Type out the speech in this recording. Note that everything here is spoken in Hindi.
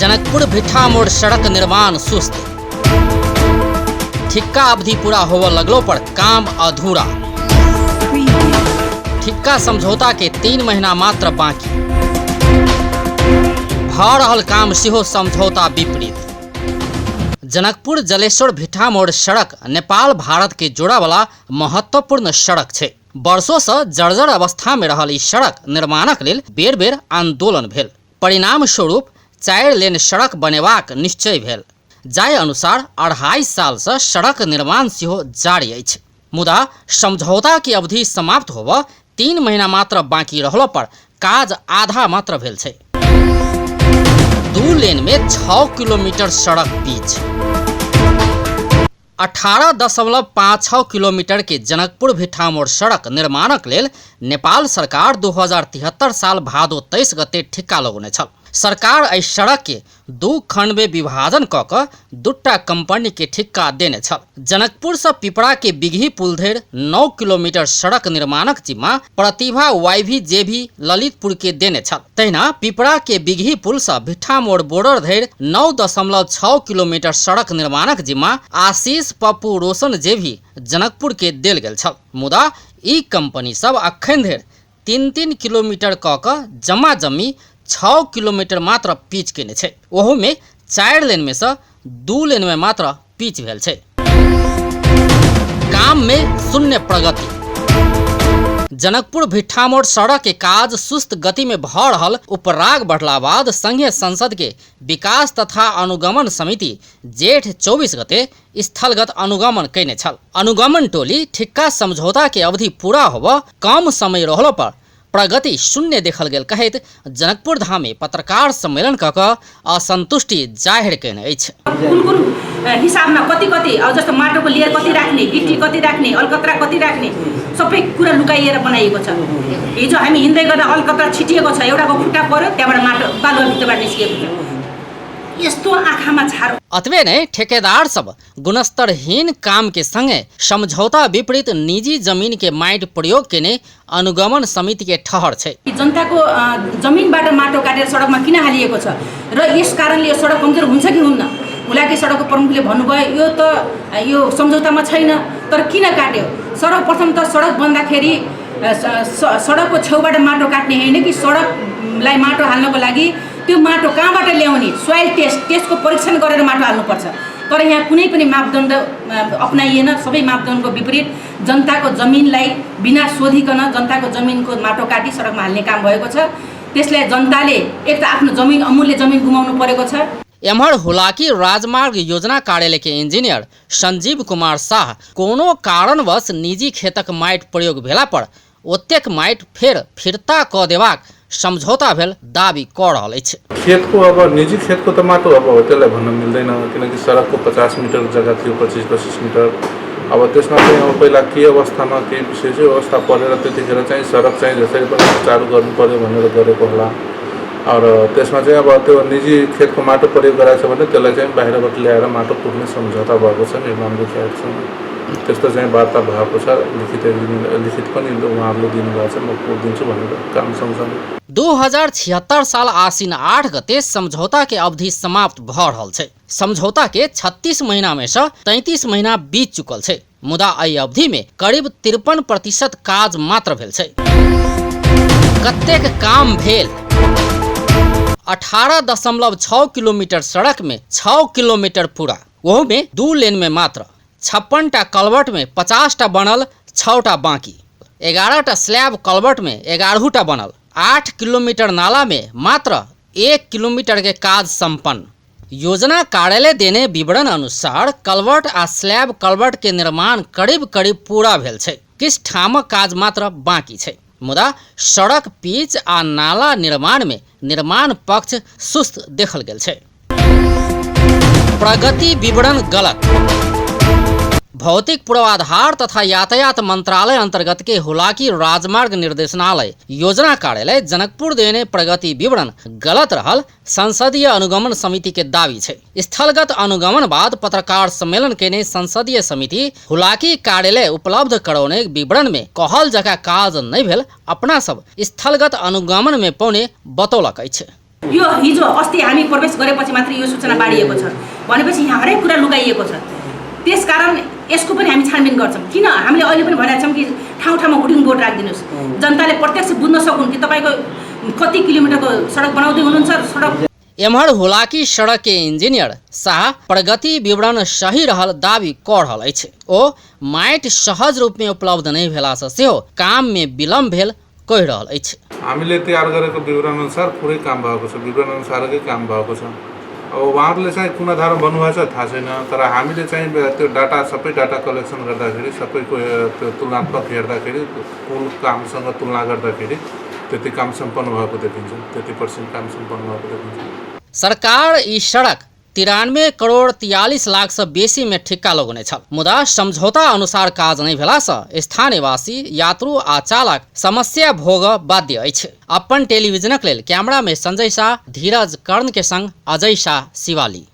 जनकपुर भिट्ठा मोड़ सड़क निर्माण सुस्त, ठिक्का अवधि पूरा होवे लगलो पर काम अधूरा। ठिक्का समझौता के 3 महीना मात्र बाकी, भ रहल काम सेहो समझौता विपरीत। जनकपुर जलेश्वर भिट्ठा मोड़ सड़क नेपाल भारत के जोड़ा वाला महत्वपूर्ण सड़क छे। वर्षों से जर्जर अवस्था में रहल ई सड़क निर्माणक लेल बेर बेर आंदोलन भेल। परिणाम स्वरूप 4 लेन सड़क बनेबाक निश्चय भेल, जाय अनुसार 2.5 साल से सड़क निर्माण सेहो जारी अछि। मुदा समझौता की अवधि समाप्त होबऽ 3 महीना मात्र बाकी रहलो पर काज आधा मात्र भेल छै। 2 लेन में 6 किलोमीटर सड़क पीच, 18.56 किलोमीटर के जनकपुर भिट्ठा मोड़ सड़क निर्माणक लेल नेपाल सरकार 2073 साल भादो 23 गते ठिक्का लगौने छल। सरकार एहि सड़क के 2 खंड में विभाजन क के 2टा कंपनी के ठिक्का देने छल। जनकपुर से पिपरा के बिघी पुल धरि 9 किलोमीटर सड़क निर्माणक जिम्मा प्रतिभा YVJV ललितपुर के देने छल। तहिना पिपरा के बिघी पुल से भिट्ठा मोड़ बॉर्डर धरि 9.6 किलोमीटर सड़क निर्माणक जिम्मा आशीष पप्पू रोशन JV जनकपुर के देल गेल छल। मुदा ई कंपनी सब अखन धरि 3-3 किलोमीटर क के जमा जमी 6 किलोमीटर मात्र पिच केने छै। ओहो में 4 लेन में से 2 लेन में मात्र पिच भेल छै। काम में शून्य प्रगति। जनकपुर भिट्ठा मोड़ सड़क के काज सुस्त गति में भ रहल उपराग बढ़ला बाद संघीय संसद के विकास तथा अनुगमन समिति जेठ 24 गते स्थलगत अनुगमन कैने छल। अनुगमन टोली ठिक्का समझौता के अवधि पूरा होबऽ कम समय रहलो पर प्रगति शून्य देखल गेल कहैत जनकपुर धाम में पत्रकार सम्मेलन क के असंतुष्टि जाहिर कैने अछि। कुन हिसाब में कति अब जस्तो माटोको लेयर कति राख्ने, गिट्टी कति राख्ने, अलकत्रा कति राख्ने सबै कुरा लुकाइएर बनाइएको छ। हिजो हामी हिँड्दै गर्दा अलकत्रा छिटिएको छ, एउटाको खुट्टा पर्यो, त्यहाँबाट माटो बालुवा भित्रबाट निस्किएको छ। यस्तो आँखामा छारो। अतबे नै ठेकेदार सब गुणस्तरहीन काम के संगे समझौता विपरीत निजी जमीन के माटि प्रयोग केने अनुगमन समिति के ठहर छै। जनताको जमिनबाट माटो काटेर सडकमा किन हालिएको छ र यस कारणले यो सडक कमजोर हुन्छ कि हुन्न? हुलाकी सडकको प्रमुखले भन्नुभयो यो सम्झौतामा छैन, तर किन काट्यो? सर्वप्रथम त सडक बन्दाखेरि सडकको छेउबाट माटो काट्ने हैन कि सडकलाई माटो हाल्नको लागि त्यो माटो कहाँबाट ल्याउने सोइल टेस्टको परीक्षण गरेर माटो हाल्नुपर्छ। तर यहाँ कुनै पनि मापदण्ड अपनाइएन। सबै मापदण्डको विपरीत जनताको जमिनलाई बिना सोधिकन जनताको जमिनको माटो काटी सडकमा हाल्ने काम भएको छ। त्यसले जनताले एक त आफ्नो जमिन अमूल्य जमिन गुमाउनु परेको छ। एम्हर हुलाकी राजमार्ग योजना कार्यालय के इंजीनियर संजीव कुमार शाह कोनो कारणवश निजी खेतक माटि प्रयोग भेला पर ओतेक माटि फेर फिरता क देबाक समझौता भेल दावी क रहल अछि। खेतको अब निजी खेतको त माटो अब त्यसलाई भन्न मिल्दैन, किनकि सडकको 50 मिटर जग्गा थियो, 25-25 मिटर। अब त्यसमा चाहिँ अब पहिला के अवस्थामा के विशेष अवस्था परेर त्यतिखेर चाहिँ सडक चाहिँ जसरी पनि चालु गर्नु पर्यो भनेर गरेको होला। और त्यसमा चाहिँ अब त्यो निजी खेतको माटो प्रयोग गराएको छ भने त्यसलाई चाहिँ बाहिरबाट ल्याएर माटो पुर्ने सम्झौता भएको छ, निर्माण देखिएको छ। त्यस्तो चाहिँ वार्ता भएको छ, लिखित पनि उहाँहरूले दिनुभएको छ, म पुर्दिन्छु भनेर काम सँगसँगै 2076 साल आश्विन 8 गते समझौता के अवधि समाप्त भ रहल छै। समझौता के 36 महीना में से 33 महीना बीत चुकल छै। मुदा एहि अवधि में करीब 53% काज मात्र भेल छै। कतेक काम भेल? 18.6 किलोमीटर सड़क में 6 किलोमीटर पूरा, वह में 2 लेन में मात्र 56टा कलवर्ट में 50टा बनल, 6टा बाकी, 11टा स्लैब कलवर्ट में 11टा बनल, 8 किलोमीटर नाला में मात्र 1 किलोमीटर के काज संपन्न। योजना कार्यालय देने विवरण अनुसार कलवर्ट आ स्लैब कलवर्ट के निर्माण करीब पूरा भेल छै। किछ ठामक काज मात्र बाकी छै। मुदा सड़क पिच आ नाला निर्माण में निर्माण पक्ष सुस्त देखल गेल छै। प्रगति विवरण गलत। भौतिक पूर्वाधार तथा यातायात मंत्रालय अंतर्गत के हुलाकी राजमार्ग निर्देशनालय योजना कार्यालय जनकपुर देने प्रगति विवरण गलत रहल संसदीय अनुगमन समिति के दावी छै। स्थलगत अनुगमन बाद पत्रकार सम्मेलन केने संसदीय समिति हुलाकी कार्यालय उपलब्ध करौने विवरण में कहल जगह काज नहीं भेल अपना सब स्थलगत अनुगमन में पौने बतौलक अछि। यो हिजो अस्ति हामी प्रवेश गरेपछि मात्रै यो सूचना बाँडिएको छ भनेपछि यहाँ हरेक कुरा लुकाइएको छ। त्यसकारण यसको पनि हामी छानबिन गर्छौँ। किन हामीले अहिले पनि भनिरहेको छौँ कि ठाउँ ठाउँमा हुडिङ बोर्ड राखिदिनुहोस्, जनताले प्रत्यक्ष बुझ्न सकुन् कि तपाईँको कति किलोमिटरको सडक बनाउँदै हुनुहुन्छ। सडक एम्हर हुलाकी सड़क के इंजीनियर शाह प्रगति विवरण सही रहल दावी कऽ रहल अछि। ओ माटि सहज रूप में उपलब्ध नहीं भेला सँ सेहो काम में विलम्ब भेल कहि रहल अछि। हामीले तयार गरेको विवरण अनुसार पुरै काम भएको छ, विवरण अनुसारकै काम भएको छ। अब उहाँहरूले चाहिँ कुन आधारमा भन्नुभएको छ थाहा छैन, तर हामीले चाहिँ त्यो डाटा सबै डाटा कलेक्सन गर्दाखेरि सबैको त्यो तुलनात्मक हेर्दाखेरि कुल कामसँग तुलना गर्दाखेरि त्यति काम सम्पन्न भएको देखिन्छ, 30% काम सम्पन्न भएको देखिन्छ। सरकार ई सड़क 93 करोड़ 43 लाख से बेसी में ठिक्का लगौने छल, मुदा समझौता अनुसार काज नहीं भेला से स्थानीयवासी यात्रु आ चालक समस्या भोग बाध्य अछि। अपन टेलीविजनक लेल कैमरा में संजय शाह, धीरज कर्ण के संग अजय शाह, शिवाली।